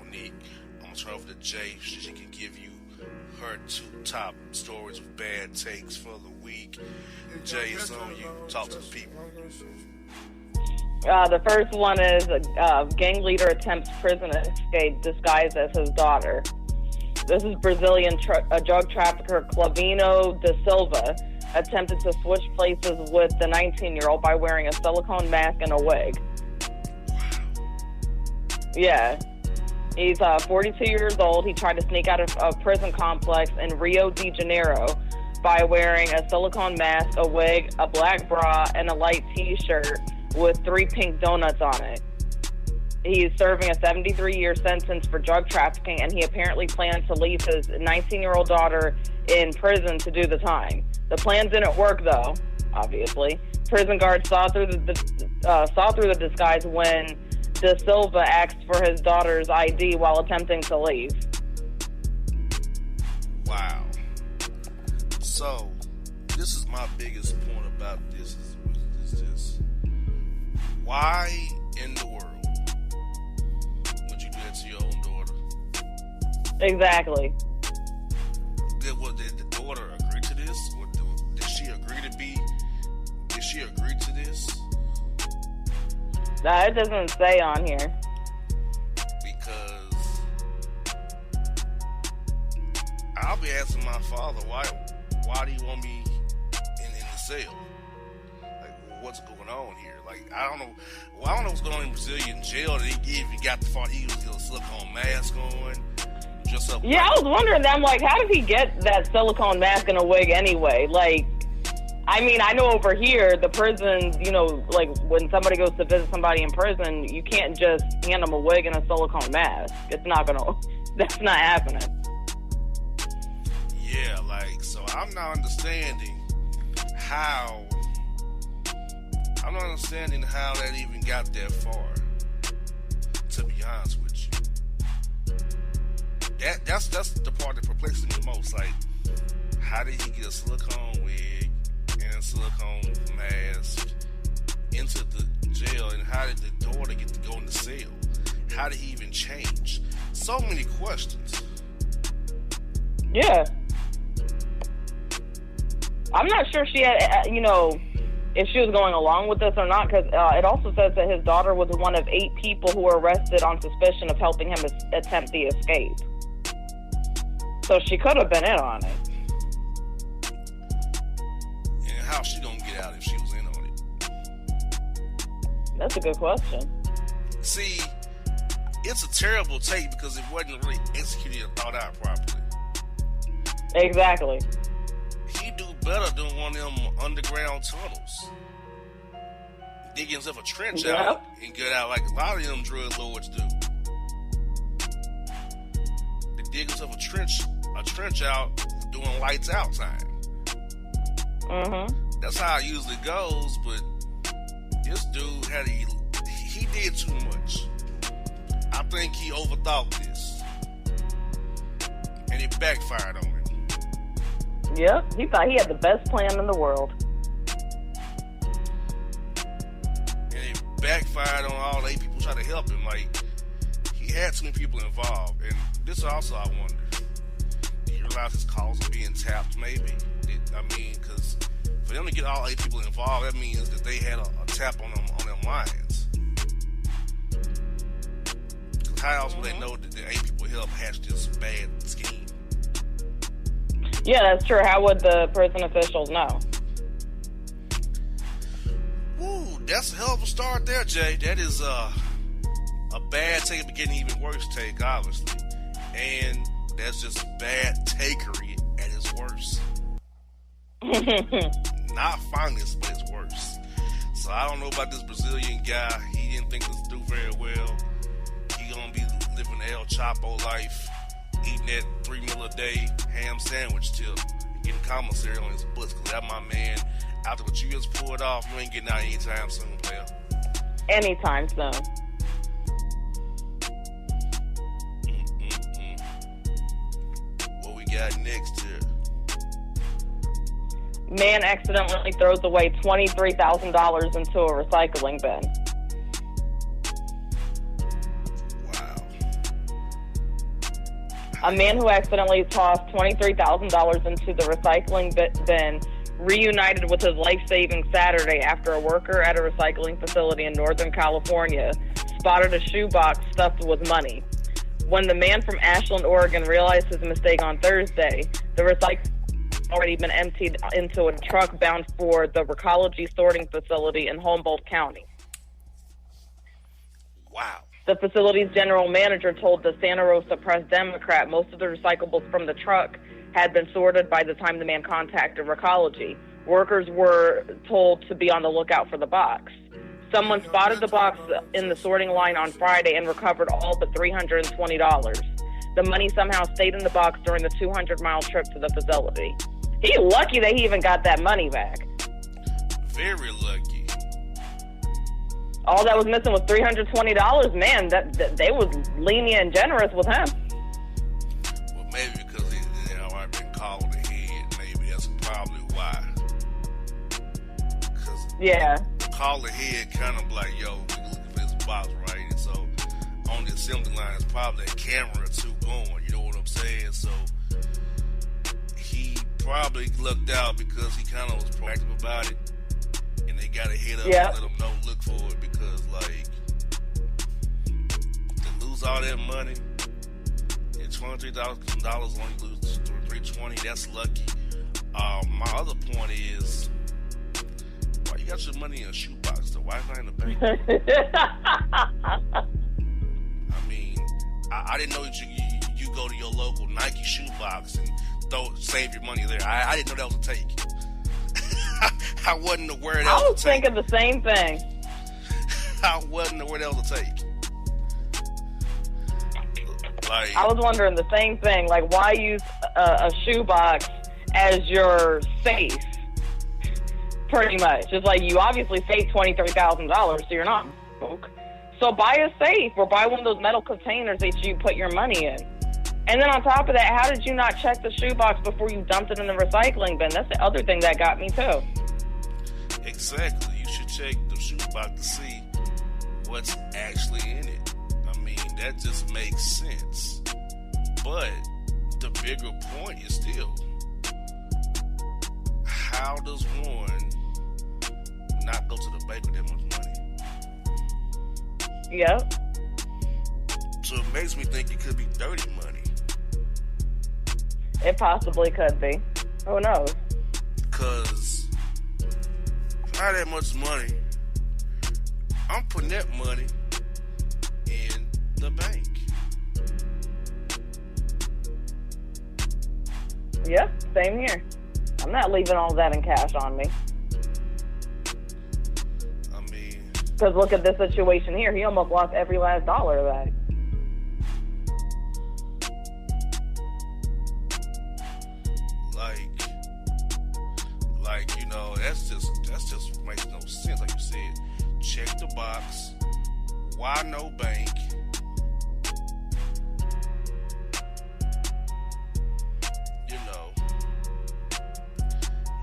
Monique. I'm going to turn over to Jay so she can give you her 2 top stories of bad takes for the week. Jay, it's on you. Talk to the people. The first one is gang leader attempts prison escape disguised as his daughter. This is Brazilian drug trafficker Clavino da Silva attempted to switch places with the 19-year-old by wearing a silicone mask and a wig. Yeah. He's 42 years old. He tried to sneak out of a prison complex in Rio de Janeiro by wearing a silicone mask, a wig, a black bra, and a light T-shirt with 3 pink donuts on it. He's serving a 73-year sentence for drug trafficking, and he apparently plans to leave his 19-year-old daughter in prison to do the time. The plan didn't work, though, obviously. Prison guards saw through the disguise when Da Silva asked for his daughter's ID while attempting to leave. Wow. So, this is my biggest point about this is this. Why in the world would you do that to your own daughter? Exactly. Did the daughter agree to this? Did she agree to this? Nah, it doesn't say on here. Because I'll be asking my father, why do you want me in the cell? Like, what's going on here? Like, I don't know what's going on in Brazilian jail. They even got the fault he was getting a silicone mask on. Just up. Yeah, I was wondering that. I'm like, how did he get that silicone mask and a wig anyway? Like, I mean, I know over here, the prisons, you know, like when somebody goes to visit somebody in prison, you can't just hand them a wig and a silicone mask. That's not happening. Yeah, like, so I'm not understanding how that even got that far, to be honest with you. That's the part that perplexes me the most. Like, how did he get a silicone wig and a silicone mask into the jail, and how did the daughter get to go in the cell? How did he even change? So many questions. Yeah. I'm not sure she had, if she was going along with this or not, because it also says that his daughter was one of 8 people who were arrested on suspicion of helping him attempt the escape. So she could have been in on it. And how's she gonna get out if she was in on it? That's a good question. See, it's a terrible take because it wasn't really executed or thought out properly. Exactly. He do better than one of them underground tunnels. Dig himself a trench out and get out like a lot of them drug lords do. They dig himself a trench out doing lights out time. Mm-hmm. That's how it usually goes, but this dude he did too much. I think he overthought this. And it backfired on him. Yep, he thought he had the best plan in the world. And it backfired on all 8 people trying to help him. Like, he had too many people involved. And this also, I wonder, did he realize his calls were being tapped, maybe? Because for them to get all 8 people involved, that means that they had a tap on them lines. Because how else would they know that the 8 people helped hatch this bad scheme? Yeah, that's true. How would the prison officials know? Ooh, that's a hell of a start there, Jay. That is a bad take, but getting even worse take, obviously. And that's just bad takery at its worst. Not finest, but it's worse. So I don't know about this Brazilian guy. He didn't think this through very well. He gonna be living the El Chapo life, eating that 3 meal a day ham sandwich tip, getting commissary on his butts, because that my man, after what you just pulled off, you ain't getting out anytime soon, player. Anytime soon. What we got next here? Man accidentally throws away $23,000 into a recycling bin. Wow. A man who accidentally tossed $23,000 into the recycling bin reunited with his life-saving Saturday after a worker at a recycling facility in Northern California spotted a shoebox stuffed with money. When the man from Ashland, Oregon realized his mistake on Thursday, the recycling had already been emptied into a truck bound for the Recology sorting facility in Humboldt County. Wow. The facility's general manager told the Santa Rosa Press-Democrat most of the recyclables from the truck had been sorted by the time the man contacted Recology. Workers were told to be on the lookout for the box. Someone spotted the box in the sorting line on Friday and recovered all but $320. The money somehow stayed in the box during the 200-mile trip to the facility. He's lucky that he even got that money back. Very lucky. All that was missing was $320. Man, that they was lenient and generous with him. Well, maybe because he already been called ahead. Maybe that's probably why. Yeah. Call ahead, kind of like, yo, we looking for this box, right? And so on the assembly line is probably a camera or two going. You know what I'm saying? So he probably lucked out because he kind of was proactive about it, and they got a head up and let him know, look for it, because like to lose all that money and $23,000 only lose $320. That's lucky. My other point is, why you got your money in a shoebox? So why is it in the bank? I mean, I didn't know that you go to your local Nike shoebox and save your money there. I didn't know that was a take. I wasn't aware that I was was a take. thinking the same thing. I wasn't aware that was a take. Like, I was wondering the same thing. Like, why use a shoebox as your safe? Pretty much. It's like, you obviously saved $23,000, so you're not broke. So buy a safe or buy one of those metal containers that you put your money in. And then on top of that, how did you not check the shoebox before you dumped it in the recycling bin? That's the other thing that got me, too. Exactly. You should check the shoebox to see what's actually in it. I mean, that just makes sense. But the bigger point is still, how does one not go to the bank with that much money? Yep. So it makes me think it could be dirty money. It possibly could be. Who knows? Because if I had that much money, I'm putting that money in the bank. Yep, same here. I'm not leaving all that in cash on me. I mean, because look at this situation here. He almost lost every last dollar of that. Like, you know, that's just makes no sense. Like you said, check the box. Why no bank? You know,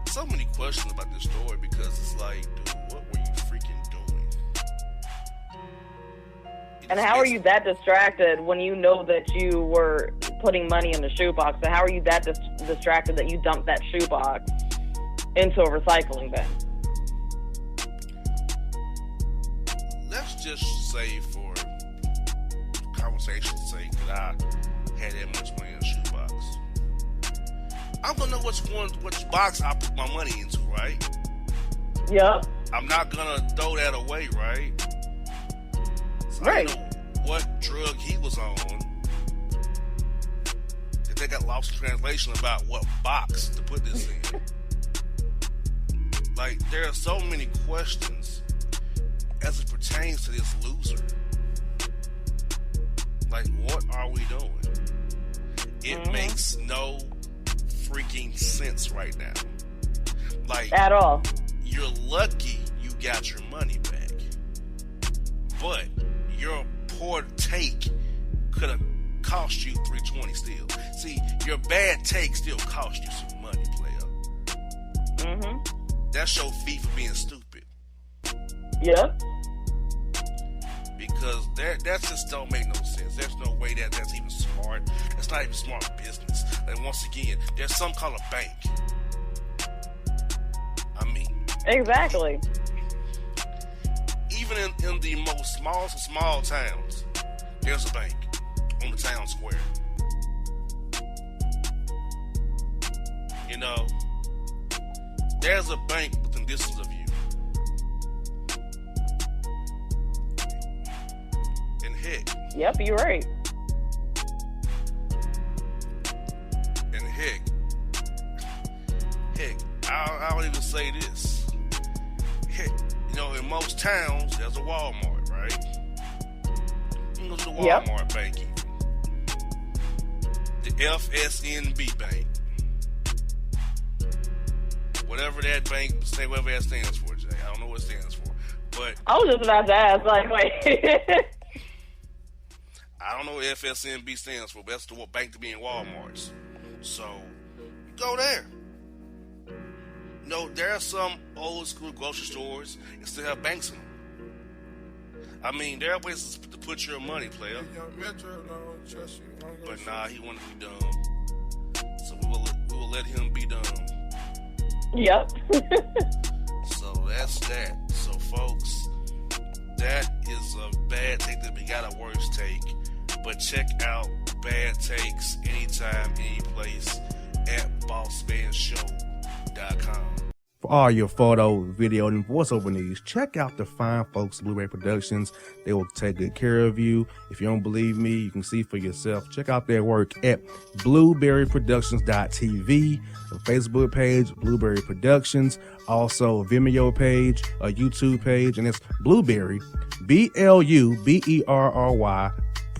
so many questions about this story because it's like, dude, what were you freaking doing? And how are you that distracted when you know that you were putting money in the shoebox? And how are you that distracted that you dumped that shoebox into a recycling bin? Let's just say, for conversation's sake, that I had that much money in a shoebox. I'm gonna know which box I put my money into, right? Yep. I'm not gonna throw that away, right? So Right. I don't know what drug he was on. That they got lost in translation about what box to put this in. Like, there are so many questions as it pertains to this loser. Like, what are we doing? It makes no freaking sense right now. Like, At all. you're lucky you got your money back. But your poor take could have cost you $320 still. See, your bad take still cost you some money, player. That's your fee for being stupid. Yep. Because because that just don't make no sense. There's no way that's even smart. It's not even smart business. And once again, there's some kind of bank. I mean, exactly. Even in the most smallest of small towns, there's a bank on the town square. You know, there's a bank within distance of you. And heck. Yep, you're right. And heck, I'll even say this. Heck, you know, in most towns, there's a Walmart, right? You can go to the Walmart bank even. The FSNB bank. Whatever that bank, say whatever that stands for, Jay. I don't know what it stands for. But I was just about to ask, like, wait. I don't know what FSNB stands for, but that's the bank to be in Walmarts. So, you go there. You know, there are some old school grocery stores that still have banks in them. I mean, there are places to put your money, player. But nah, he wanted to be dumb. So we will let him be dumb. Yep. So that's that. So folks, that is a bad take that we got a worse take. But check out Bad Takes anytime, any place at bossmanshow.com. For all your photo, video, and voiceover needs, check out the fine folks at Blueberry Productions. They will take good care of you. If you don't believe me, you can see for yourself. Check out their work at blueberryproductions.tv, the Facebook page, Blueberry Productions, also a Vimeo page, a YouTube page, and it's Blueberry, BLUBERRY,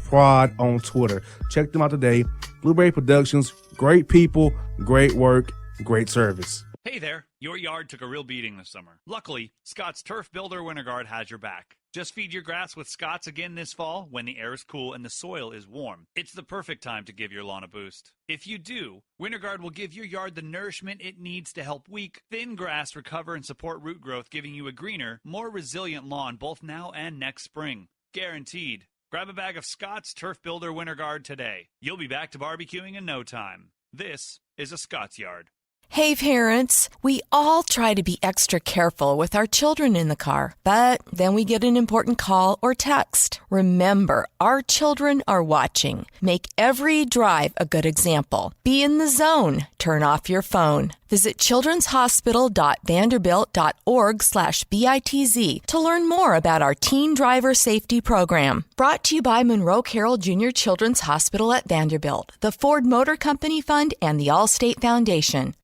Prod on Twitter. Check them out today. Blueberry Productions, great people, great work, great service. Hey there, your yard took a real beating this summer. Luckily, Scott's Turf Builder Winter Guard has your back. Just feed your grass with Scott's again this fall when the air is cool and the soil is warm. It's the perfect time to give your lawn a boost. If you do, Winter Guard will give your yard the nourishment it needs to help weak, thin grass recover and support root growth, giving you a greener, more resilient lawn both now and next spring. Guaranteed. Grab a bag of Scott's Turf Builder Winter Guard today. You'll be back to barbecuing in no time. This is a Scott's Yard. Hey parents, we all try to be extra careful with our children in the car, but then we get an important call or text. Remember, our children are watching. Make every drive a good example. Be in the zone. Turn off your phone. Visit childrenshospital.vanderbilt.org/BITZ to learn more about our Teen Driver Safety Program. Brought to you by Monroe Carroll Jr. Children's Hospital at Vanderbilt, the Ford Motor Company Fund, and the Allstate Foundation.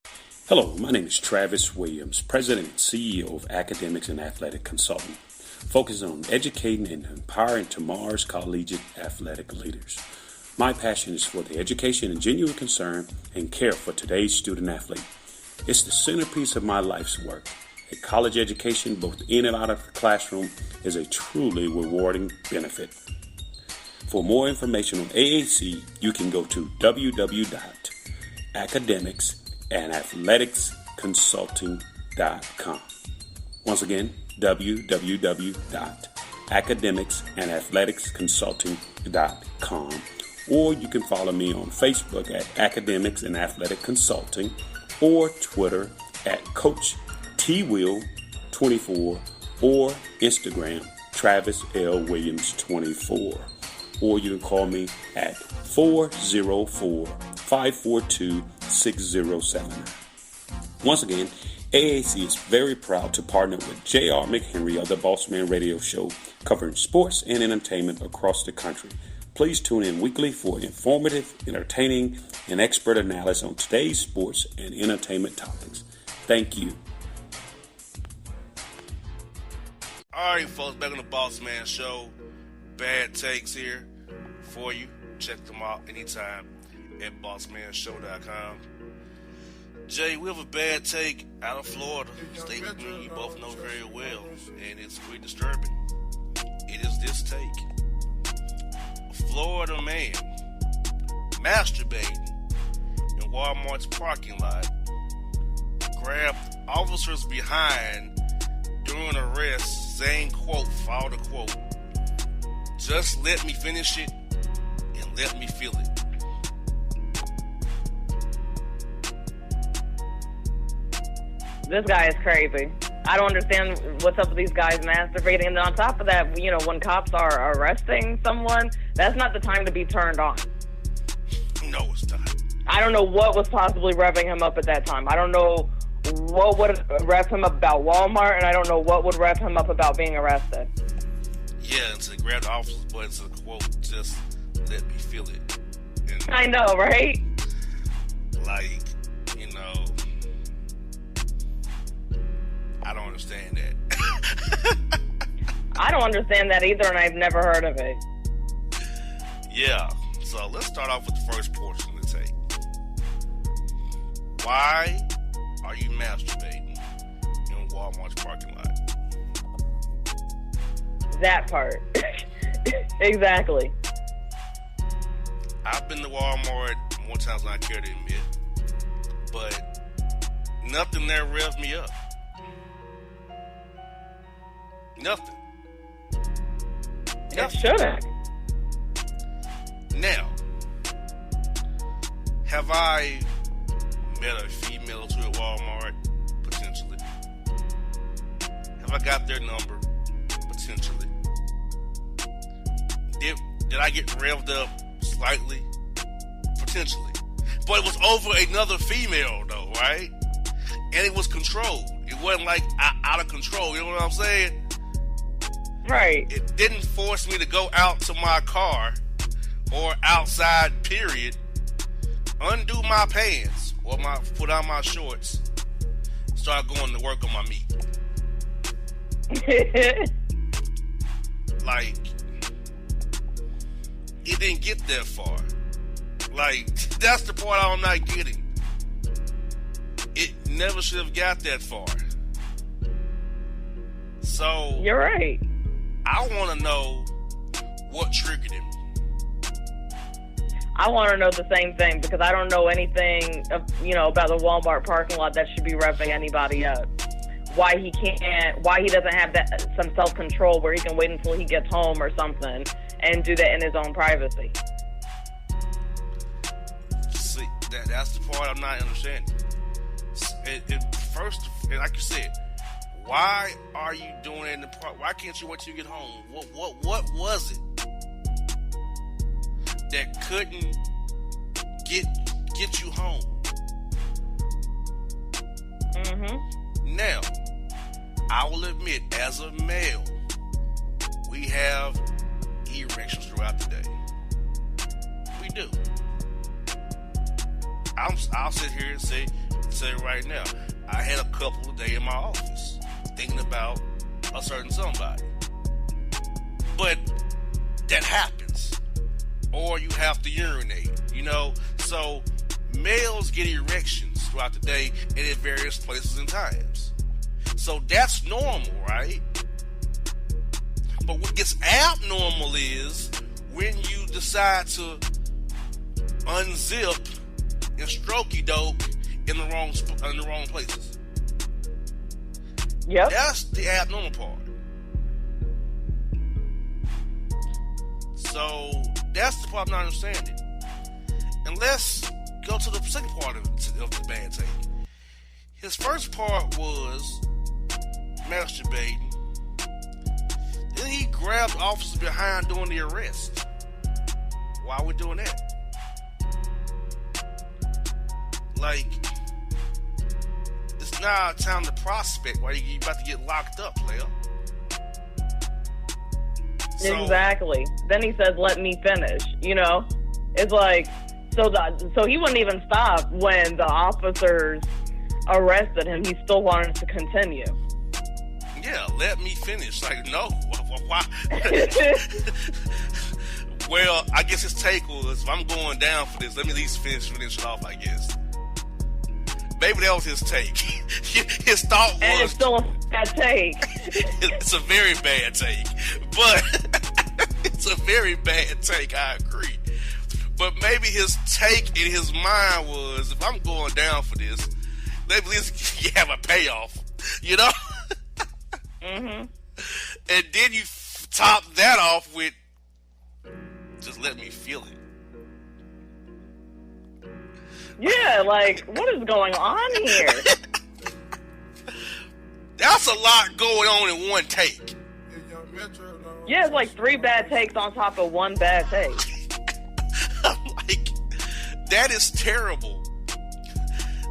Hello, my name is Travis Williams, President and CEO of Academics and Athletic Consulting, focusing on educating and empowering tomorrow's collegiate athletic leaders. My passion is for the education and genuine concern and care for today's student athlete. It's the centerpiece of my life's work. A college education, both in and out of the classroom, is a truly rewarding benefit. For more information on AAC, you can go to www.academicsandathleticsconsulting.com. Once again, www.academicsandathleticsconsulting.com. Or you can follow me on Facebook at Academics and Athletic Consulting, or Twitter at Coach TWill24, or Instagram Travis L. Williams 24. Or you can call me at 404-542-6079. Once again, AAC is very proud to partner with J.R. McHenry of the Bossman Radio Show, covering sports and entertainment across the country. Please tune in weekly for informative, entertaining, and expert analysis on today's sports and entertainment topics. Thank you. All right, folks, back on the Bossman Show. Bad takes here for you. Check them out anytime at bossmanshow.com. Jay, we have a bad take out of Florida, state you both know very well, and it's pretty disturbing. It is this take. A Florida man masturbating in Walmart's parking lot grabbed officers behind during arrest, saying, quote, follow the quote, Just let me finish it and let me feel it. This guy is crazy. I don't understand what's up with these guys masturbating. And on top of that, you know, when cops are arresting someone, that's not the time to be turned on. No, it's not. I don't know what was possibly revving him up at that time. I don't know what would rev him up about Walmart, and I don't know what would rev him up about being arrested. Yeah, and to grab the officer's butt to quote, just let me feel it. And I know, right? like, you know, I don't understand that. I don't understand that either, and I've never heard of it. Yeah, so let's start off with the first portion of the tape. Why are you masturbating in Walmart's parking lot? That part. Exactly. I've been to Walmart more times than I care to admit, but nothing there revved me up. Nothing. It shouldn't. Now, have I met a female to at Walmart? Potentially. Have I got their number? Potentially. Did I get revved up slightly? Potentially. But it was over another female though, right? And it was controlled. It wasn't like out of control, you know what I'm saying? Right. It didn't force me to go out to my car or outside, period, undo my pants or put on my shorts, start going to work on my meat. Like, it didn't get that far. Like, that's the part I'm not getting. It never should have got that far. So, You're right. I want to know what triggered him. I want to know the same thing because I don't know anything, about the Walmart parking lot that should be revving anybody up. Why he doesn't have some self-control where he can wait until he gets home or something and do that in his own privacy. See, that's the part I'm not understanding. First, like you said, why are you doing it in the park? Why can't you wait till you get home? What was it that couldn't get you home? Mm-hmm. Now, I will admit, as a male, we have erections throughout the day. We do. I'll sit here and say right now, I had a couple of days in my office thinking about a certain somebody. But that happens. Or you have to urinate, So males get erections throughout the day and at various places and times. So that's normal, right? But what gets abnormal is when you decide to unzip and strokey dope in the wrong places. Yep. That's the abnormal part. So that's the part I'm not understanding. And let's go to the second part of the bad take. His first part was masturbating. Then he grabbed officers behind doing the arrest. Why are we doing that? Like, it's now time to prospect while you about to get locked up, player. Exactly. Then he says, let me finish. It's like, so he wouldn't even stop when the officers arrested him. He still wanted to continue. Yeah, let me finish. Like, no. Why? Well, I guess his take was, if I'm going down for this, let me at least finish it off, I guess. Maybe that was his take. His thought was... And it's still a bad take. It's a very bad take. But it's a very bad take, I agree. But maybe his take in his mind was, if I'm going down for this, let me at least have a payoff. Mm-hmm. And then you top that off with Just let me feel it. Yeah, like, what is going on here? That's a lot going on in one take. Yeah, it's like 3 bad takes on top of 1 bad take. Like, that is terrible.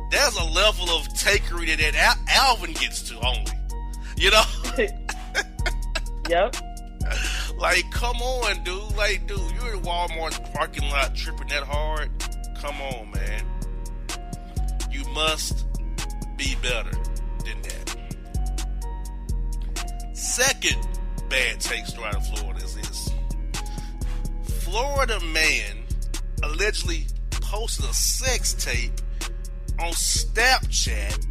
There's a level of takery that Alvin gets to only. You know? Yep. Like, come on, dude. Like, dude, you're in Walmart's parking lot tripping that hard. Come on, man. You must be better than that. Second bad take story out of Florida is this. Florida man allegedly posted a sex tape on Snapchat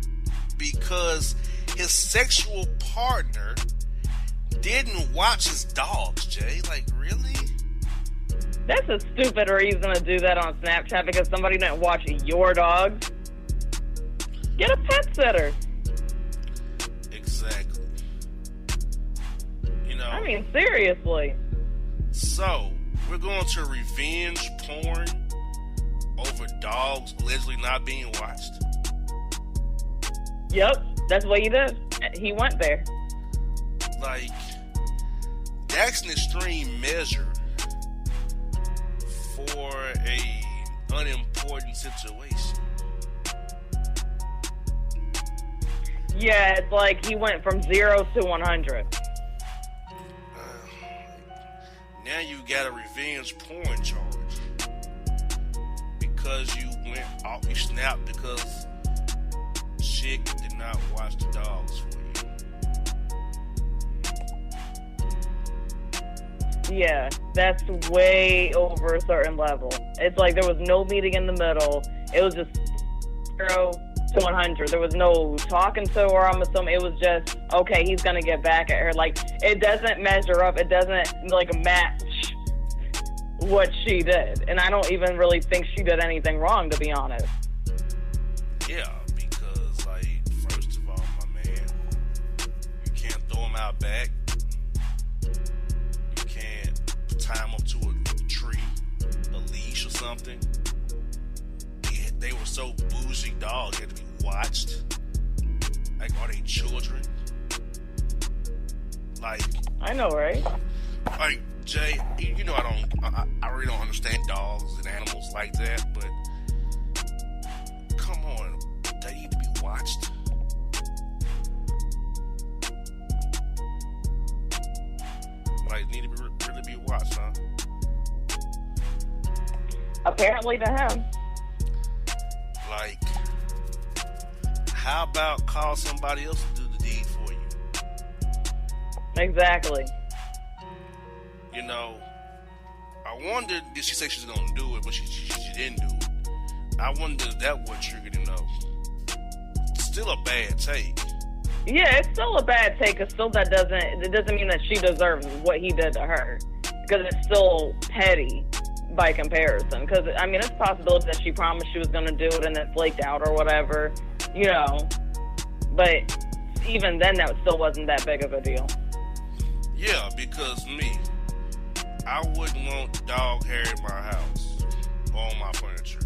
because his sexual partner didn't watch his dogs, Jay. Like, really? That's a stupid reason to do that on Snapchat because somebody didn't watch your dogs. Get a pet sitter. Exactly. You know. I mean, seriously. So, we're going to revenge porn over dogs allegedly not being watched. Yep, that's what he did. He went there. Like, that's an extreme measure for a unimportant situation. Yeah, it's like he went from 0 to 100. Now you got a revenge porn charge because you went off, you snapped because chick did not watch the dogs for you. Yeah, that's way over a certain level. It's like there was no meeting in the middle. It was just 0 to 100. There was no talking to her, I'm assuming. It was just, okay, he's going to get back at her. Like, it doesn't measure up. It doesn't, like, match what she did. And I don't even really think she did anything wrong, to be honest. Yeah, because, like, first of all, my man, you can't throw him out back. You can't tie him up to a tree, a leash or something. They were so bougie dogs, they had to be watched. Like, are they children? Like, I know, right? Like, Jay, you know I really don't understand dogs and animals like that, but come on, they need to be watched. Like, need to be really be watched, huh? Apparently to him. Like, how about call somebody else to do the deed for you? Exactly. You know, I wonder, did she say she's going to do it, but she didn't do it? I wonder if that what triggered him, though. Still a bad take. Yeah, it's still a bad take. It doesn't mean that she deserves what he did to her. Because it's still petty by comparison. Because, I mean, it's a possibility that she promised she was going to do it and then flaked out or whatever, you know. But even then, that still wasn't that big of a deal. Yeah, because I wouldn't want dog hair in my house or on my furniture.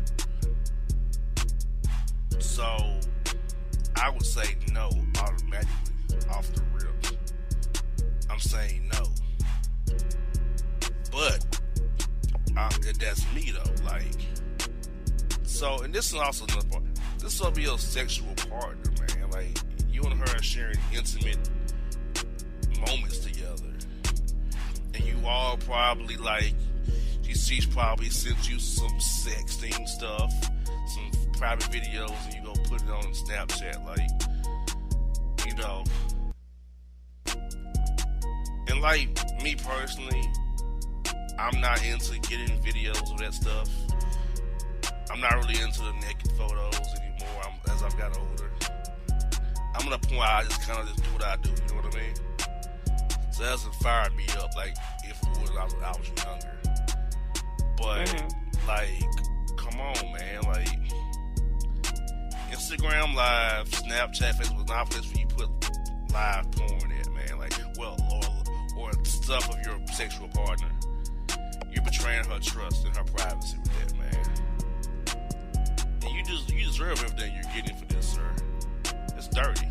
So, I would say no automatically off the rip. I'm saying no. But, that's me though. Like, so, and this is also another part. This will be your sexual partner, man. Like, you and her are sharing intimate moments together. And you all probably, like, she's probably sent you some sexting stuff, some private videos, and you go put it on Snapchat, like, you know. And, like, me personally, I'm not into getting videos of that stuff. I'm not really into the naked photos anymore as I've got older. I'm at a point where I just kind of just do what I do, you know what I mean? So that doesn't fire me up like if it was I was younger. But, like, come on, man. Like, Instagram Live, Snapchat, Facebook, not a place where you put live porn in, man. Like, well, or stuff of your sexual partner. You're betraying her trust and her privacy with that, man. And you deserve everything you're getting for this, sir. It's dirty.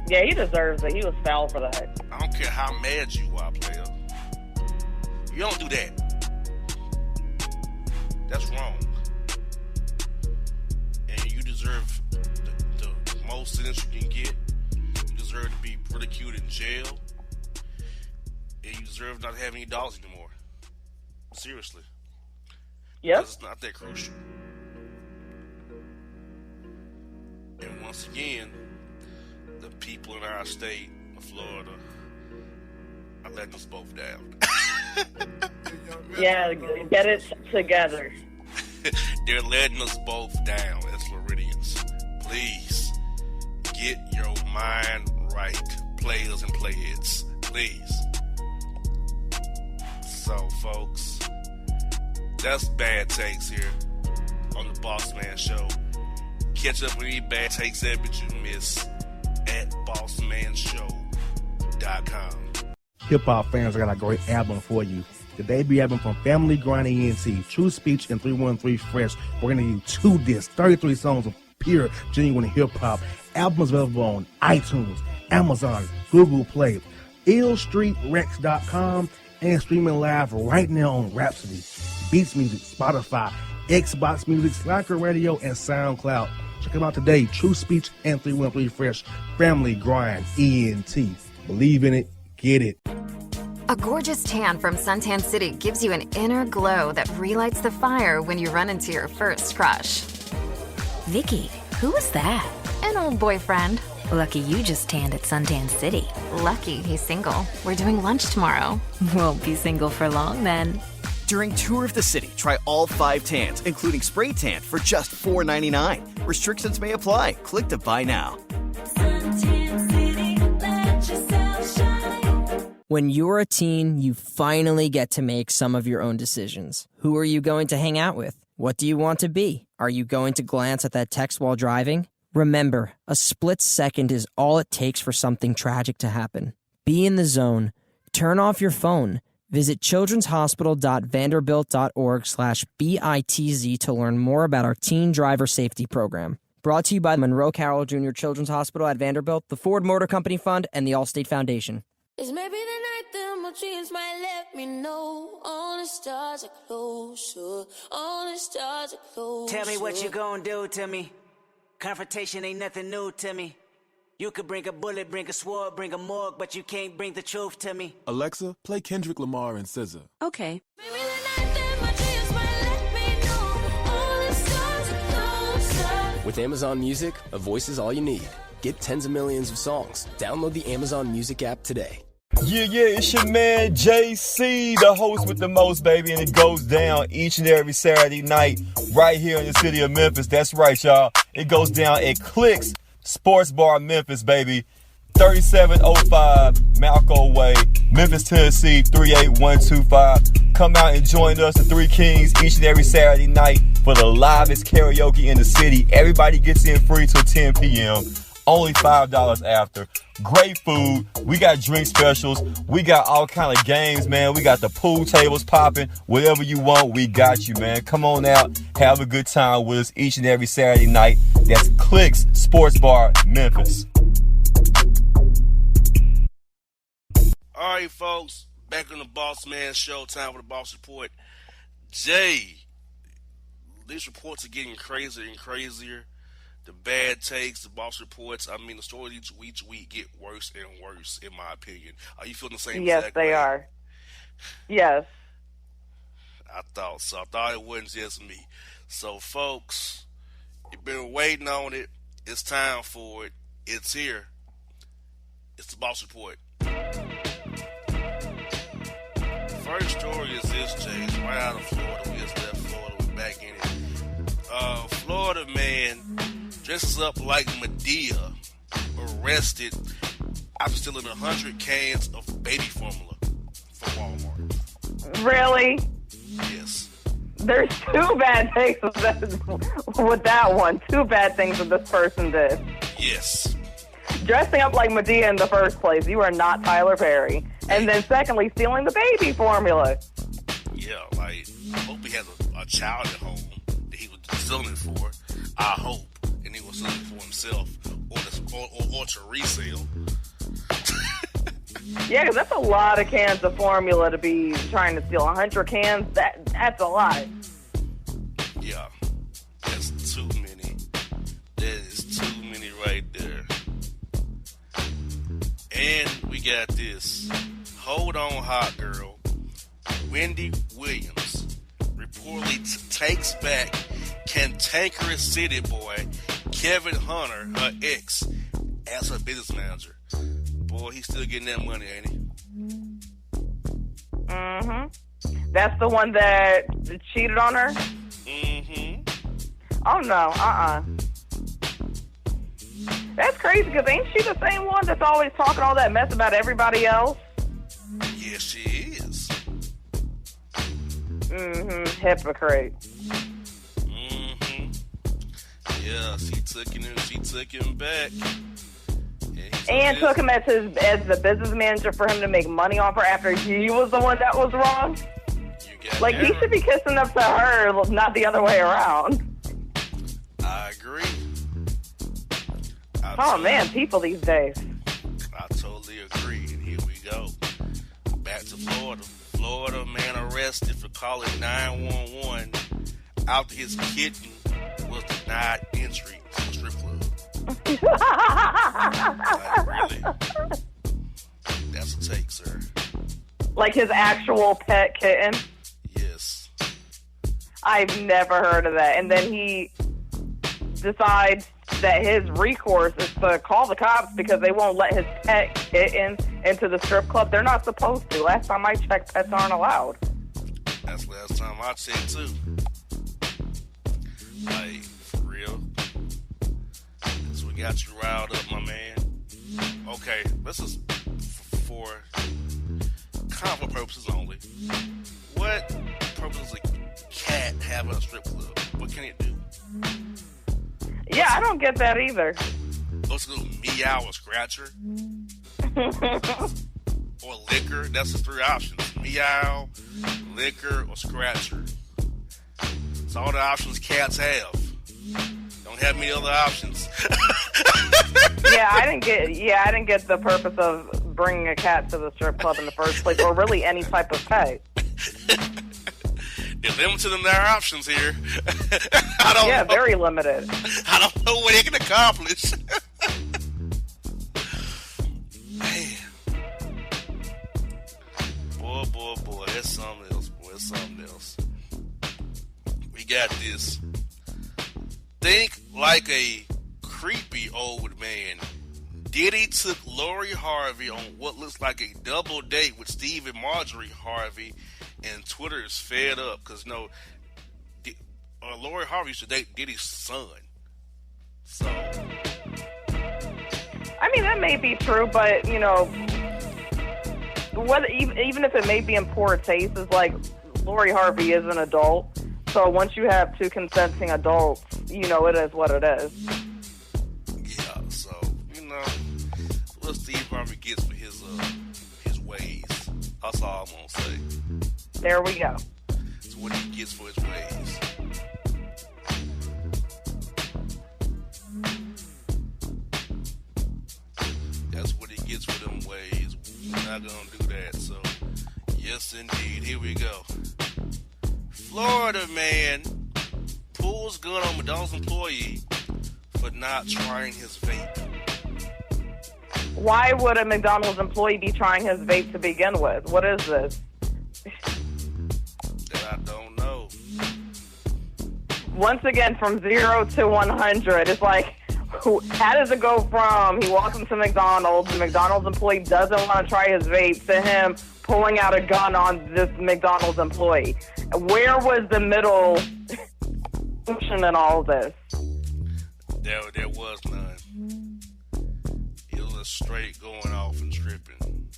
Yeah, he deserves it. He was foul for that. I don't care how mad you are, player. You don't do that. That's wrong. And you deserve the most sentence you can get. You deserve to be ridiculed in jail. And you deserve not to have any dollars anymore. Seriously. Yep. Because it's not that crucial. And once again, the people in our state of Florida are letting us both down. Yeah, get it together. They're letting us both down as Floridians. Please, get your mind right, players and playheads. Please. So, folks, that's Bad Takes here on the Bossman Show. Catch up with any bad takes that you miss at bossmanshow.com. Hip-hop fans, I got a great album for you. The debut album from Family Grind ENT, True Speech and 313 Fresh. We're going to give you 2 discs, 33 songs of pure, genuine hip-hop. Albums available on iTunes, Amazon, Google Play, illstreetrex.com, and streaming live right now on Rhapsody, Beats Music, Spotify, Xbox Music, Slacker Radio, and SoundCloud. Check them out today. True Speech and 313 Fresh. Family Grind ENT. Believe in it. Get it. A gorgeous tan from Suntan City gives you an inner glow that relights the fire when you run into your first crush. Vicky, who was that? An old boyfriend. Lucky you just tanned at Suntan City. Lucky he's single. We're doing lunch tomorrow. Won't be single for long then. During Tour of the City, try all 5 tans, including spray tan, for just $4.99. Restrictions may apply. Click to buy now. Suntan City, let yourself shine. When you're a teen, you finally get to make some of your own decisions. Who are you going to hang out with? What do you want to be? Are you going to glance at that text while driving? Remember, a split second is all it takes for something tragic to happen. Be in the zone. Turn off your phone. Visit childrenshospital.vanderbilt.org/BITZ to learn more about our teen driver safety program. Brought to you by Monroe Carroll Jr. Children's Hospital at Vanderbilt, the Ford Motor Company Fund, and the Allstate Foundation. It's maybe the night that my dreams might let me know. All the stars are closer. All the stars are closer. Tell me what you gonna do to me. Confrontation ain't nothing new to me. You could bring a bullet, bring a sword, bring a morgue, but you can't bring the truth to me. Alexa, play Kendrick Lamar and SZA. Okay. Maybe the night that my dreams might let me know. All the stars are closer. With Amazon Music, a voice is all you need. Get tens of millions of songs. Download the Amazon Music app today. Yeah, it's your man JC, the host with the most, baby, and it goes down each and every Saturday night right here in the city of Memphis. That's right, y'all. It goes down at Clicks Sports Bar Memphis, baby. 3705 Malco Way, Memphis, Tennessee, 38125. Come out and join us, the Three Kings, each and every Saturday night for the livest karaoke in the city. Everybody gets in free till 10 p.m. Only $5 after. Great food. We got drink specials. We got all kind of games, man. We got the pool tables popping. Whatever you want, we got you, man. Come on out. Have a good time with us each and every Saturday night. That's Clicks Sports Bar, Memphis. All right, folks. Back on the Boss Man Show. Time for the Boss Report. Jay, these reports are getting crazier and crazier. The bad takes, the Boss Reports, I mean, the stories each week get worse and worse, in my opinion. Are you feeling the same? Yes, they are. Yes. I thought so. I thought it wasn't just me. So, folks, you've been waiting on it. It's time for it. It's here. It's the Boss Report. First story is this, Jay. It's right out of Florida. We just left Florida. We're back in it. Florida man dresses up like Medea, arrested after stealing 100 cans of baby formula from Walmart. Really? Yes. There's 2 bad things with that one. 2 bad things that this person did. Yes. Dressing up like Medea in the first place. You are not Tyler Perry. And then secondly, stealing the baby formula. a child at home that he was selling it for. I hope, and he was selling it for himself or to resell. Yeah, because that's a lot of cans of formula to be trying to steal. 100 cans, that's a lot. Yeah, that's too many. That is too many right there. And we got this. Hold on, hot girl. Wendy Williams reportedly takes back cantankerous city boy Kevin Hunter, her ex, as her business manager. Boy, he's still getting that money, ain't he? Mm-hmm. That's the one that cheated on her? Mm-hmm. Oh, no. That's crazy, because ain't she the same one that's always talking all that mess about everybody else? Yes, she is. Mm-hmm. Hypocrite. Mm-hmm. Yeah, she took him back. And took him as the business manager for him to make money off her after he was the one that was wrong. Like, he should be kissing up to her, not the other way around. I agree. Man, people these days. I totally agree. And here we go. Back to Florida. Florida man arrested for calling 911 after his kitten was denied entry to the strip club. Like, really? That's a take, sir. Like his actual pet kitten? Yes. I've never heard of that. And then he decides that his recourse is to call the cops because they won't let his pet kitten into the strip club. They're not supposed to. Last time I checked, pets aren't allowed. That's last time I checked, too. Like, for real? So we got you riled up, my man. Okay, this is for comfort purposes only. What purpose does a cat have in a strip club? What can it do? Yeah, I don't get that either. What's it do? Meow or scratcher? Or liquor? That's the three options. Meow, liquor, or scratcher. It's all the options cats have. Don't have many other options. I didn't get the purpose of bringing a cat to the strip club in the first place, or really any type of pet. They're limited in their options here. Very limited. I don't know what they can accomplish. Man. Boy, that's something else, boy. That's something else. We got this. Think like a creepy old man. Diddy took Lori Harvey on what looks like a double date with Steve and Marjorie Harvey, and Twitter is fed up because, Lori Harvey used to date Diddy's son. So, I mean, that may be true, but, whether, even if it may be in poor taste, is like Lori Harvey is an adult. So once you have two consenting adults, it is what it is. Yeah, so, what Steve Harvey gets for his ways. That's all I'm going to say. There we go. It's what he gets for his ways. That's what he gets for them ways. We're not going to do that. So, yes, indeed. Here we go. Florida man pulls gun on McDonald's employee for not trying his vape. Why would a McDonald's employee be trying his vape to begin with? What is this? That I don't know. Once again, from 0 to 100, it's like, how does it go from he walks into McDonald's, the McDonald's employee doesn't want to try his vape, to him pulling out a gun on this McDonald's employee? Where was the middle function in all of this? There was none. It was straight going off and tripping.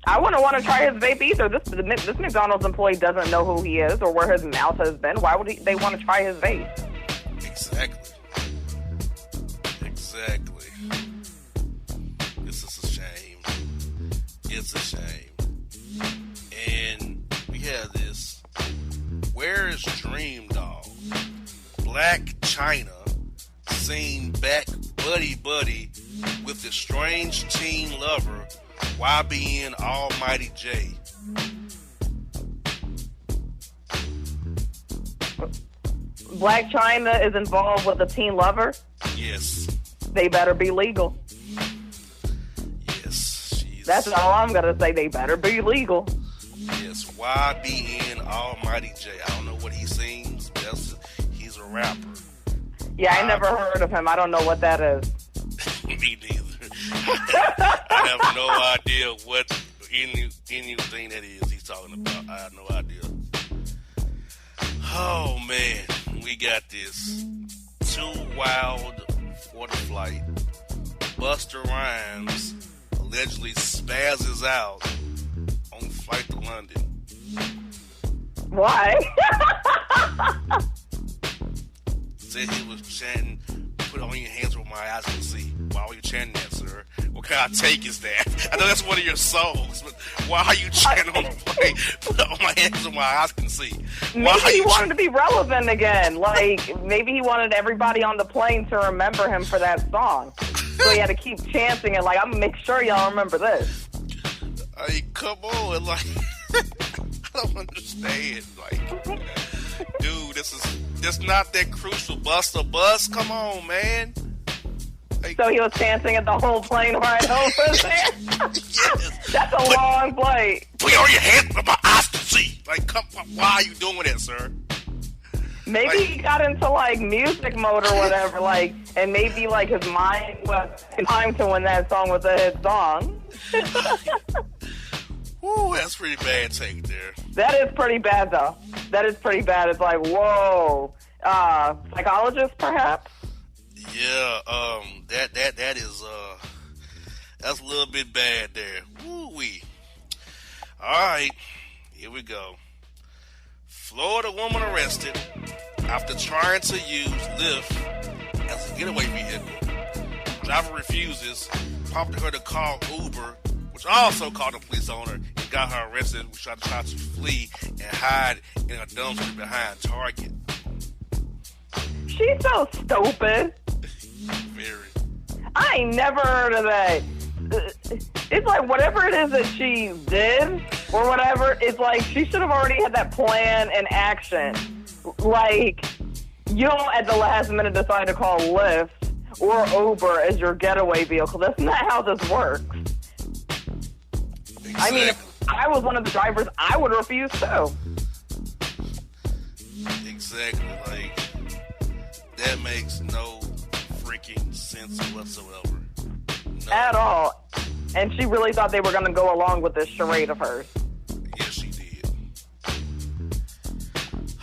I wouldn't want to try his vape either. This McDonald's employee doesn't know who he is or where his mouth has been. Why would they want to try his vape? Exactly. This is a shame. It's a shame. And we have this. Where is Dream Doll? Black China seen back buddy buddy with the strange teen lover YBN Almighty J. Black China is involved with a teen lover? Yes. They better be legal. Yes. That's all I'm going to say. They better be legal. Yes. YBN Almighty J. I don't know what he sings, but he's a rapper. Yeah, I never heard of him. I don't know what that is. Me neither. I have no idea what anything that is he's talking about. I have no idea. Oh, man. We got this. Too Wild for the Flight. Busta Rhymes allegedly spazzes out on flight to London. Why? Said he was chanting, put on your hands where my eyes can see. Why are you chanting that, sir? What kind of take is that? I know that's one of your songs, but why are you chanting on the plane? Put on my hands where my eyes can see. Maybe he wanted to be relevant again. Like, maybe he wanted everybody on the plane to remember him for that song. So he had to keep chanting it, like, I'm going to make sure y'all remember this. I mean, come on. Like, I don't understand. Like, dude, this not that crucial. Bust a bus? Come on, man. Like, so he was chanting at the whole plane ride over there? Yes. That's a long flight. Put on your hands where my eyes can see. Like, why are you doing that, sir? Maybe he got into, like, music mode or whatever, like, and maybe, like, his mind was time to when that song was a hit song. Ooh, that's pretty bad take there. That is pretty bad, though. That is pretty bad. It's like, whoa. Psychologist, perhaps? Yeah, that is, that's a little bit bad there. Woo-wee. All right, here we go. Florida woman arrested after trying to use Lyft as a getaway vehicle. Driver refuses, prompted her to call Uber, which also called the police on her and got her arrested. She tried to flee and hide in a dumpster behind Target. She's so stupid. Very. I ain't never heard of that. It's like whatever it is that she did or whatever, it's like she should have already had that plan in action. Like, you don't at the last minute decide to call Lyft or Uber as your getaway vehicle. That's not how this works. Exactly. I mean, if I was one of the drivers, I would refuse too. Exactly. Like, that makes no freaking sense whatsoever. No. At all. And she really thought they were going to go along with this charade of hers. Yes, she did.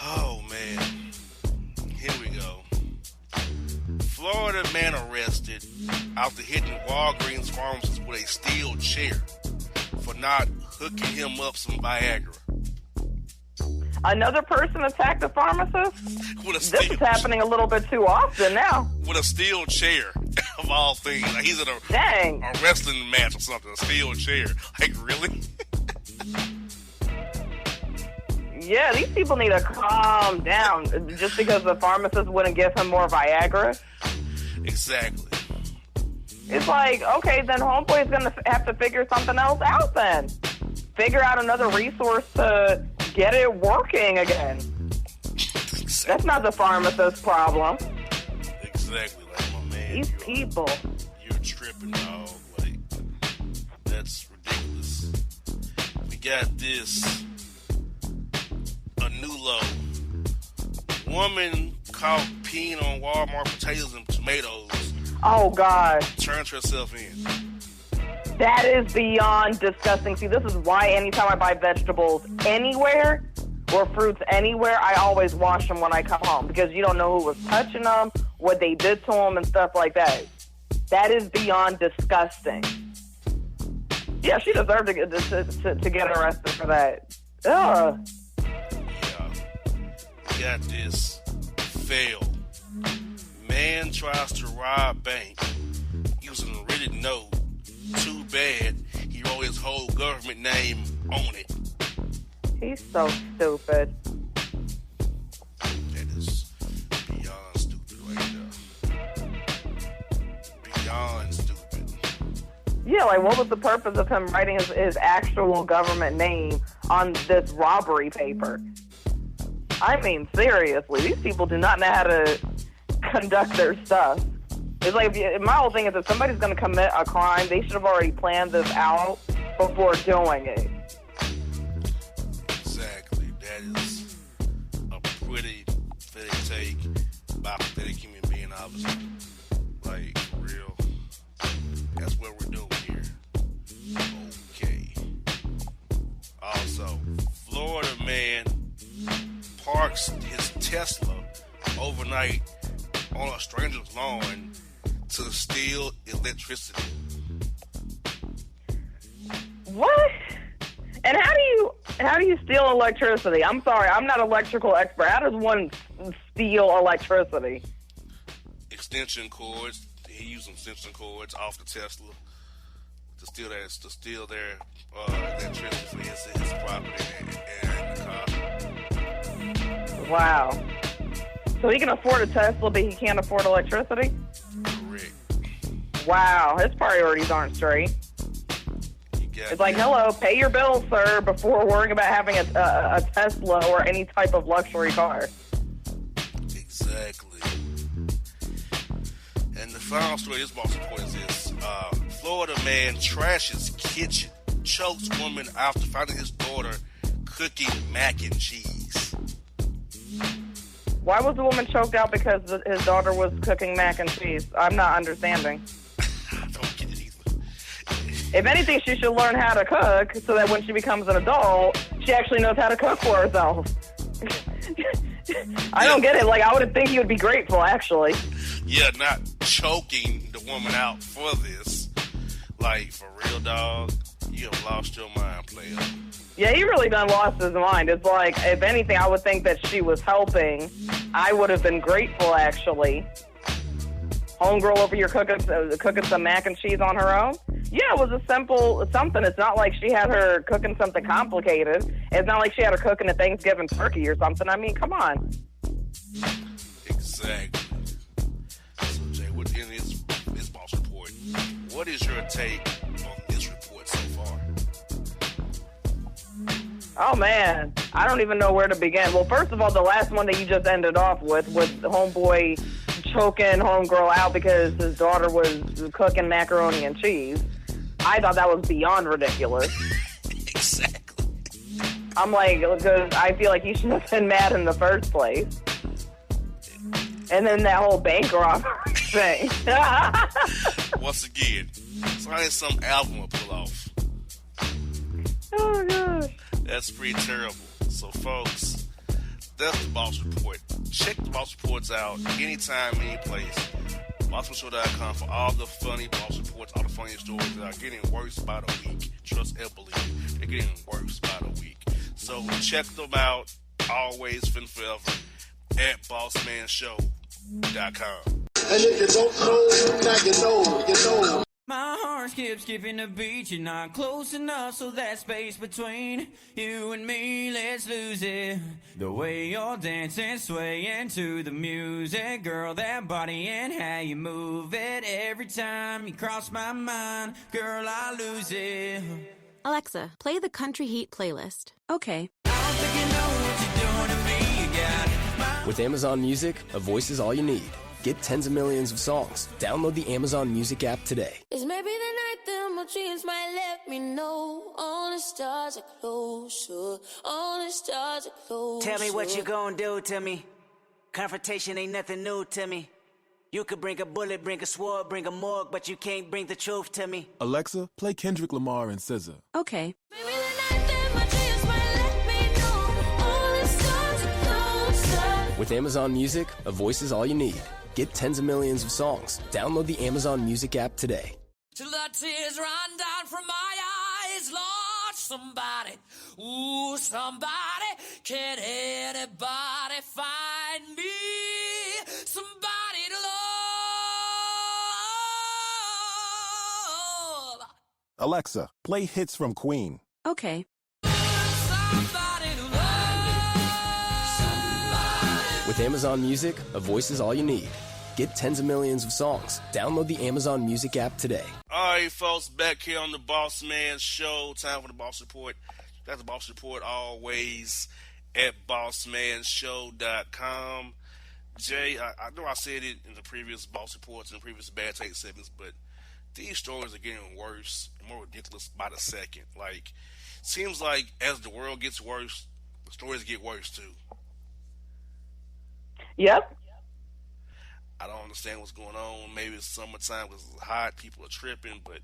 Oh, man. Here we go. Florida man arrested after hitting Walgreens pharmacist with a steel chair for not hooking him up some Viagra. Another person attacked a pharmacist? This is happening a little bit too often now. With a steel chair, of all things. Like, he's in a wrestling match or something, a steel chair. Like, really? Yeah, these people need to calm down. Just because the pharmacist wouldn't give him more Viagra? Exactly. It's like, okay, then homeboy's going to have to figure something else out then. Figure out another resource to get it working again. Exactly. That's not the pharmacist's problem. Exactly, like, my man. These people. You're tripping, dog. Like, that's ridiculous. We got this. A new low. Woman caught peeing on Walmart potatoes and tomatoes. Oh, God. Turns herself in. That is beyond disgusting. See, this is why anytime I buy vegetables anywhere or fruits anywhere, I always wash them when I come home because you don't know who was touching them, what they did to them, and stuff like that. That is beyond disgusting. Yeah, she deserved to get arrested for that. Ugh. Yeah. Got this. Fail. Man tries to rob bank using a written note. Too bad he wrote his whole government name on it. He's so stupid. Yeah, like what was the purpose of him writing his actual government name on this robbery paper? I mean, seriously, these people do not know how to conduct their stuff. It's like, my whole thing is if somebody's going to commit a crime, they should have already planned this out before doing it. Exactly. That is a pretty pathetic take by a pathetic human being, obviously. Like, for real. That's what we're doing here. Okay. Also, Florida man parks his Tesla overnight on a stranger's lawn to steal electricity. What? And how do you steal electricity? I'm sorry, I'm not an electrical expert. How does one steal electricity? Extension cords. He used some extension cords off the Tesla to steal their electricity for his property and the car. Wow. So he can afford a Tesla, but he can't afford electricity? Correct. Wow, his priorities aren't straight. It's like, hello, pay your bills, sir, before worrying about having a Tesla or any type of luxury car. Exactly. And the final story of this Boss Report is this. Florida man trashes kitchen, chokes woman after finding his daughter cooking mac and cheese. Why was the woman choked out because his daughter was cooking mac and cheese? I'm not understanding. I don't get it either. If anything, she should learn how to cook so that when she becomes an adult, she actually knows how to cook for herself. I don't get it. Like, I would think he would be grateful, actually. Yeah, not choking the woman out for this. Like, for real, dog, you have lost your mind, player. Yeah, he really done lost his mind. It's like, if anything, I would think that she was helping. I would have been grateful, actually. Homegirl over here cooking some mac and cheese on her own? Yeah, it was a simple something. It's not like she had her cooking something complicated. It's not like she had her cooking a Thanksgiving turkey or something. I mean, come on. Exactly. So, Jay, within this Boss Report, what is your take on this report so far? Oh, man. I don't even know where to begin. Well, first of all, the last one that you just ended off with homeboy choking homegirl out because his daughter was cooking macaroni and cheese. I thought that was beyond ridiculous. Exactly. I'm like, because I feel like he should have been mad in the first place. And then that whole bank robbery thing. Once again, it's like some album will pull off. Oh, gosh. That's pretty terrible. So, folks, that's the Boss Report. Check the Boss Reports out anytime, any place. BossmanShow.com for all the funny Boss Reports, all the funny stories that are getting worse by the week. Trust and believe. They're getting worse by the week. So, check them out. Always fin forever at BossmanShow.com. And if you don't know, now you know. My heart skips skipping the beat. You're not close enough, so that space between you and me, let's lose it. The way you're dancing, swaying to the music, girl, that body and how you move it. Every time you cross my mind, girl, I lose it. Alexa, play the Country Heat playlist. Okay. I don't think you know what you're doing to me. You got With Amazon Music, a voice is all you need. Get tens of millions of songs. Download the Amazon Music app today. It's maybe the night that my dreams might let me know. All the stars are closer. All the stars are closer. Tell me what you gonna do to me. Confrontation ain't nothing new to me. You could bring a bullet, bring a sword, bring a morgue, but you can't bring the truth to me. Alexa, play Kendrick Lamar and SZA. Okay. Maybe the night that my dreams might let me know. All the stars are closer. With Amazon Music, a voice is all you need. Get tens of millions of songs. Download the Amazon Music app today. Till the tears run down from my eyes, Lord, somebody, ooh, somebody, can anybody find me? Somebody to love. Alexa, play hits from Queen. Okay. Somebody to love. Somebody. With Amazon Music, a voice is all you need. Get tens of millions of songs. Download the Amazon Music app today. All right, right, folks, back here on the Boss Man Show. Time for the Boss Report. Got the Boss Report always at bossmanshow.com. Jay, I know I said it in the previous Boss Reports and the previous Bad Take segments, but these stories are getting worse and more ridiculous by the second. Like, seems like as the world gets worse, the stories get worse too. Yep. I don't understand what's going on. Maybe it's summertime because it's hot. People are tripping, but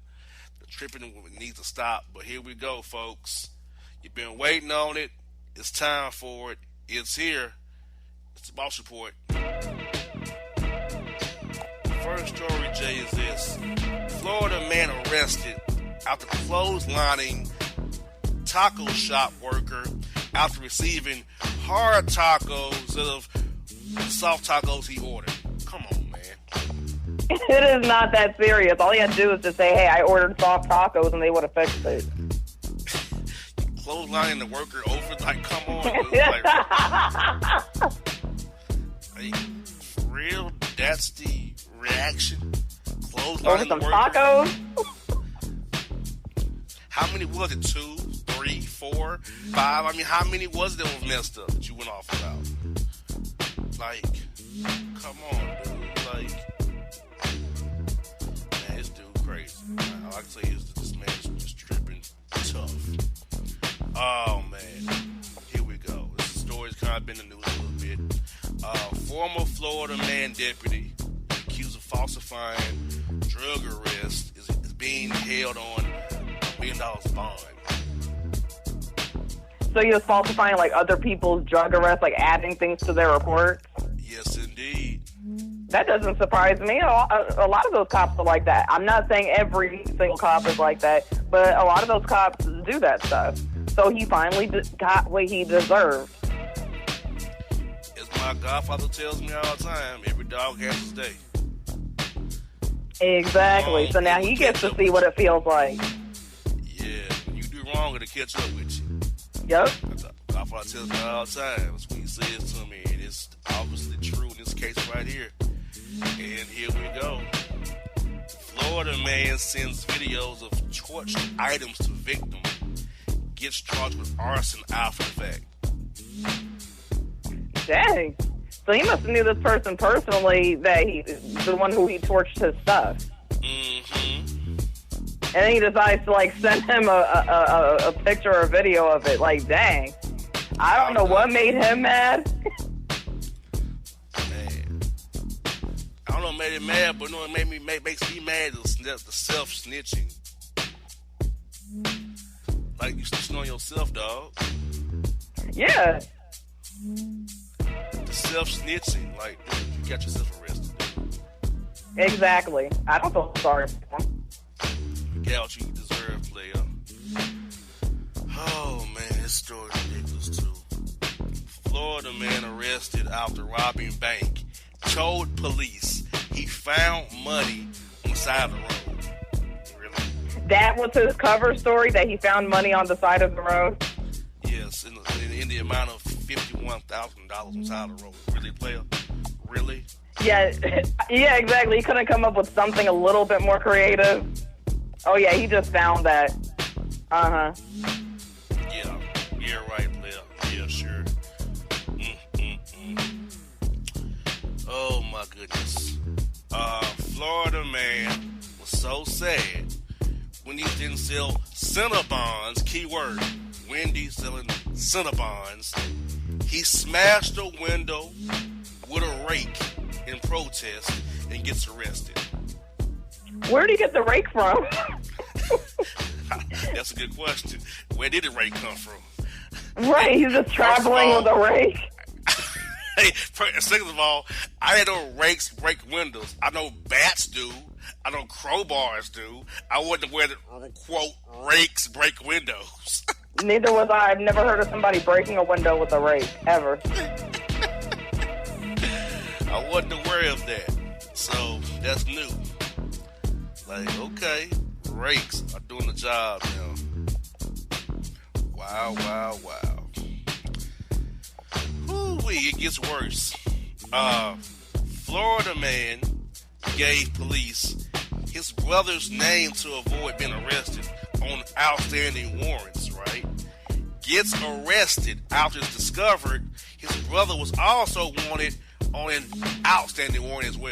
the tripping needs to stop. But here we go, folks. You've been waiting on it. It's time for it. It's here. It's the Boss Report. First story, Jay, is this. Florida man arrested after clotheslining taco shop worker after receiving hard tacos instead of the soft tacos he ordered. Come on, man. It is not that serious. All you had to do is just say, hey, I ordered soft tacos, and they would have fixed it. Clotheslining the worker over, like, come on, dude. Like, for real? That's the reaction? Clotheslining the worker? Tacos? How many was it? 2, 3, 4, 5? I mean, how many was it that was messed up that you went off about? Like, come on, dude. Like, man, this dude crazy. All I can say is that this man is just tripping tough. Oh, man. Here we go. This story's kind of been in the news a little bit. Former Florida man deputy accused of falsifying drug arrest is being held on $1 million bond. So he was falsifying, like, other people's drug arrests, like adding things to their reports? Yes, indeed. That doesn't surprise me. A lot of those cops are like that. I'm not saying every single cop is like that, but a lot of those cops do that stuff. So he finally got what he deserved. As my godfather tells me all the time, every dog has his day. Exactly. So now he gets to see what it feels like. Yeah, when you do wrong, it'll catch up with you. Yep. Godfather tells me all the time. That's what he says to me, and it's obviously true in this case right here. And here we go. Florida man sends videos of torched items to victim. Gets charged with arson after the fact. Dang. So he must have knew this person personally, that the one who he torched his stuff. Mm-hmm. And then he decides to, like, send him a picture or a video of it. Like, dang. I don't know what made him mad. Man. I don't know what made him mad, but no, it makes me mad, the self-snitching. Like, you snitching on yourself, dog. Yeah. The self-snitching, like, dude, you got yourself arrested. Exactly. I don't feel sorry for him. You got what you deserve, player. Oh, man, this story's ridiculous, too. Florida man arrested after robbing bank. Told police he found money on the side of the road. Really? That was his cover story, that he found money on the side of the road? Yes, in the amount of $51,000 on the side of the road. Really, player? Really? Yeah, exactly. He couldn't come up with something a little bit more creative. Oh, yeah, he just found that. Uh-huh. Yeah, right, player. Yeah, sure. Oh, my goodness. Florida man was so sad when he didn't sell Cinnabons, keyword, Wendy's selling Cinnabons. He smashed a window with a rake in protest and gets arrested. Where did he get the rake from? That's a good question. Where did the rake come from? Right, he's just traveling with a rake. Hey, second of all, I know rakes break windows. I know bats do. I know crowbars do. I wouldn't wear the, quote, rakes break windows. Neither was I. I've never heard of somebody breaking a window with a rake, ever. I wasn't aware of that. So, that's new. Like, okay, rakes are doing the job now. Wow, wow, wow. Ooh-wee, it gets worse. Florida man gave police his brother's name to avoid being arrested on outstanding warrants, right? Gets arrested after it's discovered his brother was also wanted on an outstanding warrant as well.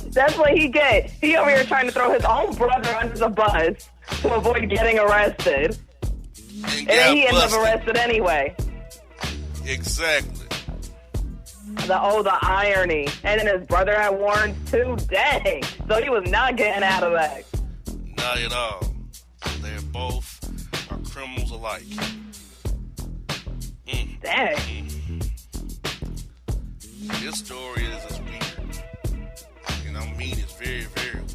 That's what he get. He over here trying to throw his own brother under the bus to avoid getting arrested. And then he ends up arrested anyway. Exactly. The irony. And then his brother had warrants too. Dang. So he was not getting out of that. Not at all. They're both are criminals alike. Dang. This story is just weird. And I mean it's very, very weird.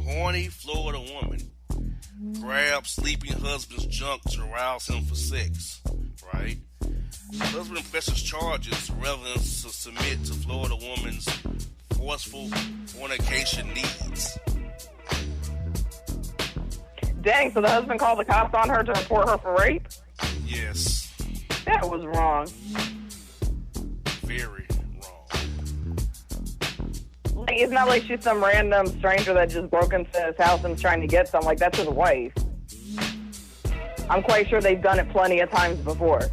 Horny Florida woman grabs sleeping husband's junk to arouse him for sex. Right? Husband presses charges rather than to submit to Florida woman's forceful fornication needs. Dang, so the husband called the cops on her to report her for rape? Yes. That was wrong. Very wrong. Like, it's not like she's some random stranger that just broke into his house and is trying to get something. Like, that's his wife. I'm quite sure they've done it plenty of times before.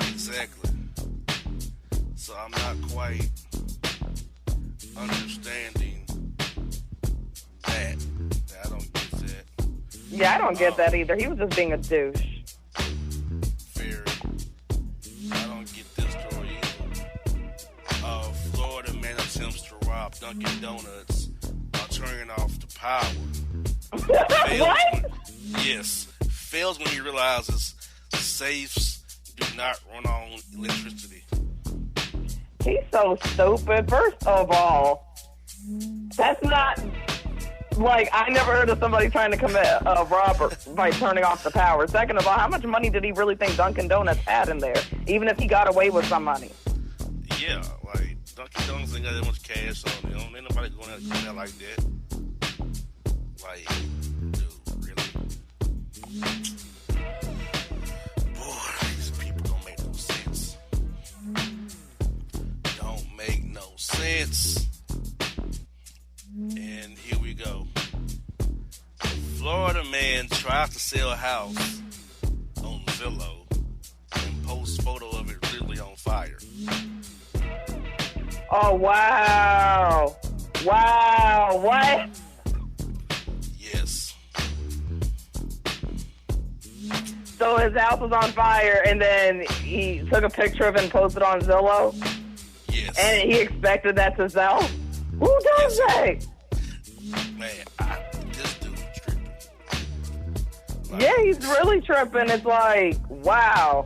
Exactly. So I'm not quite understanding that. I don't get that. Yeah, I don't get that either. He was just being a douche. Very. I don't get this story either. Florida man attempts to rob Dunkin' Donuts while turning off the power. What? Yes. Fails when he realizes safes do not run on electricity. He's so stupid. First of all, that's not... Like, I never heard of somebody trying to commit a robbery by turning off the power. Second of all, how much money did he really think Dunkin' Donuts had in there? Even if he got away with some money. Yeah, like, Dunkin' Donuts ain't got that much cash on it. Ain't nobody going out like that. Like, dude, really? Boy, these people don't make no sense. Don't make no sense. And here we go. Florida man tries to sell a house on Zillow and posts photo of it literally on fire. Oh, wow. Wow. What? Yes. So his house was on fire, and then he took a picture of it and posted on Zillow? Yes. And he expected that to sell? Who does that? Man, this dude's tripping. Like, Yeah, he's really tripping. It's like, wow.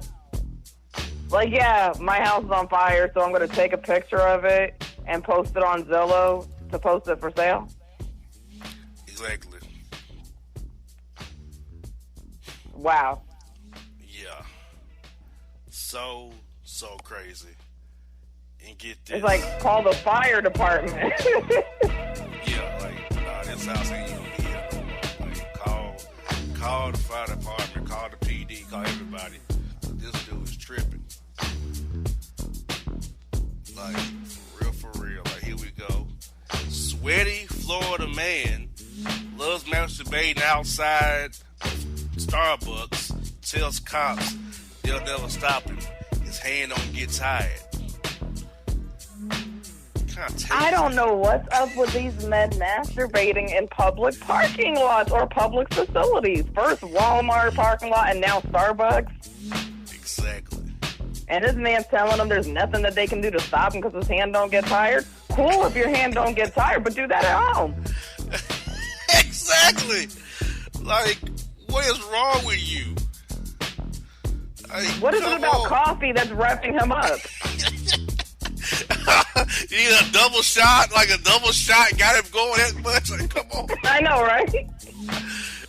Like, yeah, my house is on fire, so I'm going to take a picture of it and post it on Zillow to post it for sale? Exactly. Wow. Yeah. So crazy. And get this. It's like, call the fire department. Yeah, like, nah, this house ain't even here no more. Like, call the fire department, call the PD, call everybody. This dude is tripping. Like, for real. Like, here we go. Sweaty Florida man loves masturbating outside Starbucks, tells cops they'll never stop him. His hand don't get tired. I don't know what's up with these men masturbating in public parking lots or public facilities. First Walmart parking lot and now Starbucks. Exactly. And this man's telling them there's nothing that they can do to stop him because his hand don't get tired. Cool if your hand don't get tired, but do that at home. Exactly. Like, what is wrong with you? Like, what is it about coffee that's revving him up? You need a double shot? Like a double shot got him going that much? Like, come on. I know, right?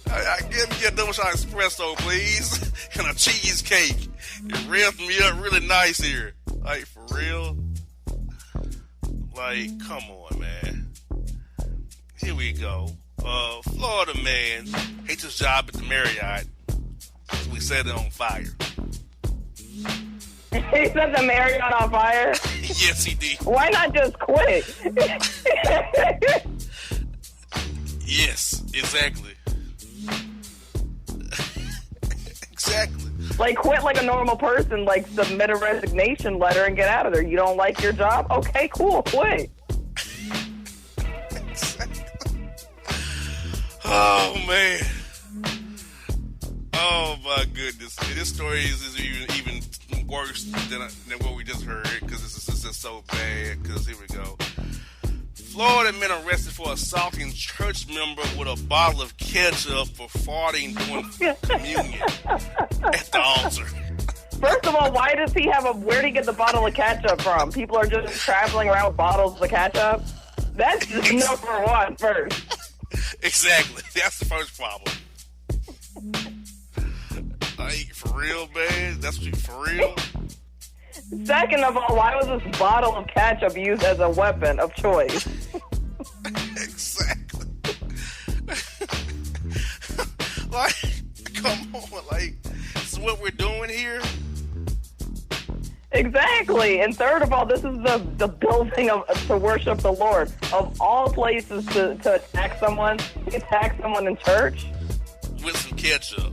I give me a double shot espresso, please. And a cheesecake. It revs me up really nice here. Like, for real? Like, come on, man. Here we go. Florida man hates his job at the Marriott. We set it on fire. He set the Marriott on fire? Yes, he did. Why not just quit? Yes, exactly. Exactly. Like, quit like a normal person. Like, submit a resignation letter and get out of there. You don't like your job? Okay, cool, quit. Oh, man. Oh, my goodness. This story is even worse than what we just heard, because this is just so bad. Because here we go. Florida man arrested for assaulting church member with a bottle of ketchup for farting during communion at the altar. First of all, why does he have where'd he get the bottle of ketchup from? People are just traveling around with bottles of ketchup? That's just number one first. Exactly. That's the first problem. Like, for real, man? That's what you, for real? Second of all, why was this bottle of ketchup used as a weapon of choice? Exactly. Like, come on, like, this is what we're doing here? Exactly. And third of all, this is the building to worship the Lord. Of all places to attack someone in church. With some ketchup.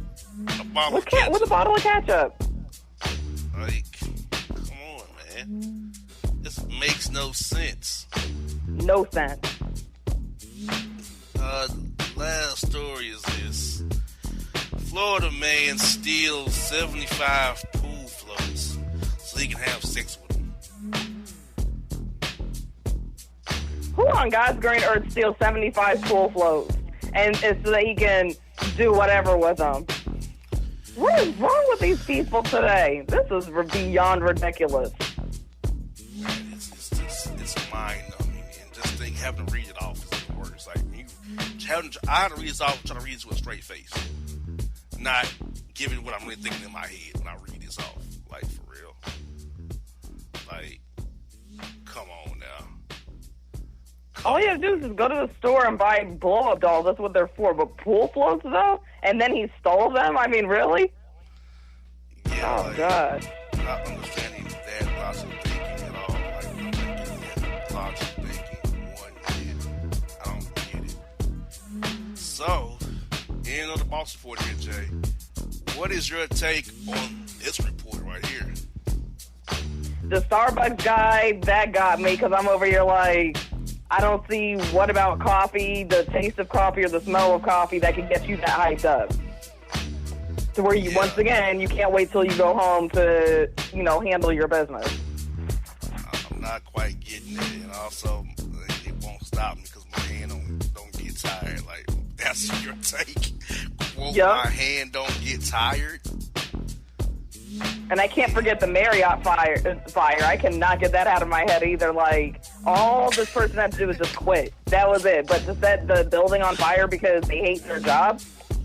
A bottle of ketchup. With a bottle of ketchup. Like, come on, man. This makes no sense. No sense. Last story is this. Florida man steals 75 pool floats so he can have sex with them. Who on God's green earth steals 75 pool floats and so that he can do whatever with them? What is wrong with these people today? This is beyond ridiculous. Man, it's mind-numbing. And just think, having to read it off is the worst. Like, I have to read this off, trying to read this with a straight face. Not giving what I'm really thinking in my head when I read this off. Like, for real. Like, come on now. All you have to do is just go to the store and buy blow-up dolls. That's what they're for. But pool floats, though? And then he stole them? I mean, really? Yeah, oh, like, God. Not understanding that logical thinking at all. Like, I'm not getting that logical thinking one bit. I don't get it. So, end of the Boss Report here, Jay. What is your take on this report right here? The Starbucks guy, that got me, because I'm over here like, I don't see what about coffee, the taste of coffee or the smell of coffee that can get you that hyped up. To where you, once again, you can't wait till you go home to, handle your business. I'm not quite getting it, and also it won't stop me because my hand don't get tired. Like, that's your take. Quote, yep. My hand don't get tired. And I can't forget the Marriott fire. I cannot get that out of my head either. Like, all this person had to do was just quit. That was it. But to set the building on fire because they hate their job,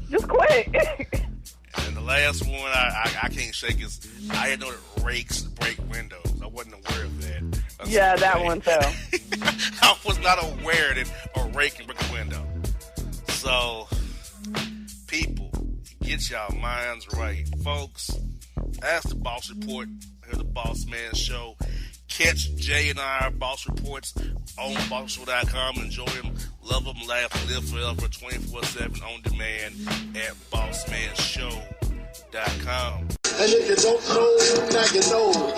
just quit. And the last one I can't shake is, I didn't know that rakes break windows. I wasn't aware of that. Yeah, that one too. I was not aware that a rake can break a window. So, people, get y'all minds right. Folks, that's the Boss Report. Here's the Boss Man Show. Catch Jay and our Boss Reports on BossShow.com. Enjoy them, love them, laugh, and live forever 24/7 on demand at BossManShow.com. And if you don't know, now you know,